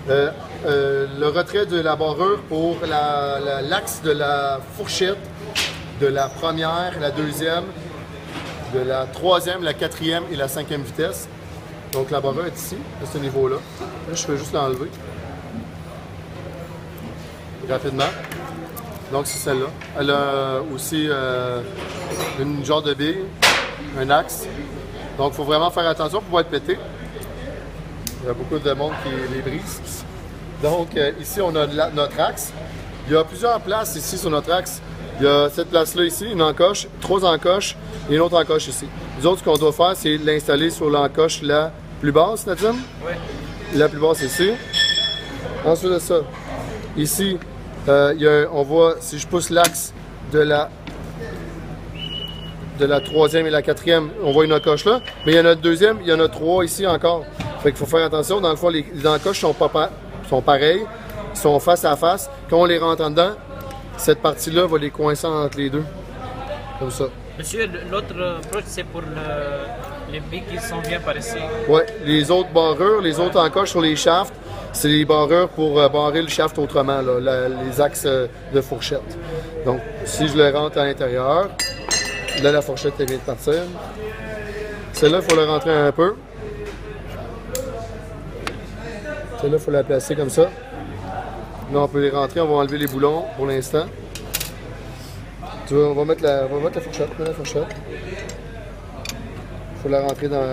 Le retrait de la barrure pour l'axe de la fourchette de la première, la deuxième, de la troisième, la quatrième et la cinquième vitesse. Donc la barrure est ici, à ce niveau-là. Là, je fais juste l'enlever. Rapidement. Donc c'est celle-là. Elle a aussi une genre de bille, un axe. Donc il faut vraiment faire attention pour ne pas être pété. Il y a beaucoup de monde qui les brise. Donc ici on a notre axe. Il y a plusieurs places ici sur notre axe. Il y a cette place-là ici, une encoche, 3 encoches et une autre encoche ici. Nous autres, ce qu'on doit faire, c'est l'installer sur l'encoche la plus basse, Nadine? Oui. La plus basse ici. Ensuite de ça, ici, on voit, si je pousse l'axe de la troisième et la quatrième, on voit une encoche là. Mais il y en a une deuxième, il y en a 3 ici encore. Fait qu'il faut faire attention. Dans le fond, les encoches sont pareilles, ils sont face à face. Quand on les rentre en dedans, cette partie-là va les coincer entre les deux. Comme ça. Monsieur, l'autre approche, c'est pour les billes qui sont bien par ici. Oui, les autres barrures, les autres encoches sur les shafts, c'est les barrures pour barrer le shaft autrement, là, les axes de fourchette. Donc, si je le rentre à l'intérieur, là, la fourchette vient de partir. Celle-là, il faut la rentrer un peu. Celle-là, il faut la placer comme ça. Là, on peut les rentrer, on va enlever les boulons pour l'instant. Tu vois, on va mettre la fourchette. Il faut la rentrer dans...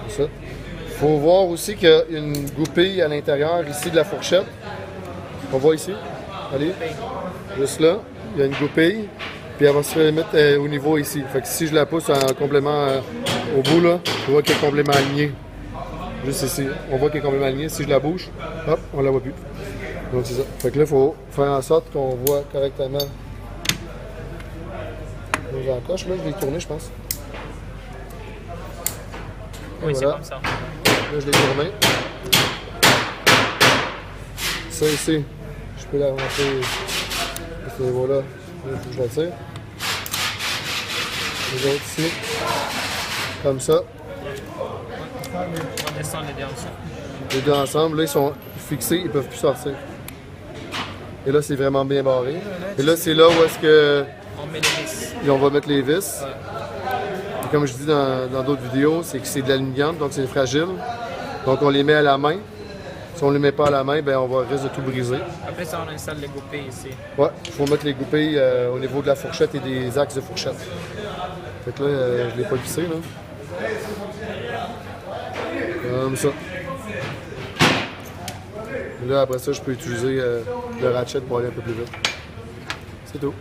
ça. Il faut voir aussi qu'il y a une goupille à l'intérieur ici de la fourchette. On voit ici. Allez. Juste là, il y a une goupille. Puis elle va se mettre au niveau ici. Fait que si je la pousse en complément au bout, là, on voit qu'il y a un complément aligné. Juste ici. On voit qu'il y a un complément aligné. Si je la bouge, hop, on la voit plus. Donc c'est ça. Fait que là, il faut faire en sorte qu'on voit correctement nos encoches. Là, je l'ai tourné, je pense. Oui, voilà. c'est comme ça. Là, je l'ai tourné. Ça ici, je peux la rentrer à ce niveau-là. Là, il faut que je la tire. Les autres ici, comme ça. On descend les deux ensemble. Les deux ensemble, là, ils sont fixés, ils ne peuvent plus sortir. Et là, c'est vraiment bien barré. Et là, c'est là où est-ce que... On met les vis. Et on va mettre les vis. Ouais. Et comme je dis dans d'autres vidéos, c'est que c'est de l'aluminium, donc c'est fragile. Donc on les met à la main. Si on ne les met pas à la main, ben on risque de tout briser. Après ça, on installe les goupilles ici. Ouais, il faut mettre les goupilles au niveau de la fourchette et des axes de fourchette. Fait que là, je ne l'ai pas vissé, là. Comme ça. Et là, après ça, je peux utiliser le ratchet pour aller un peu plus vite. C'est tout.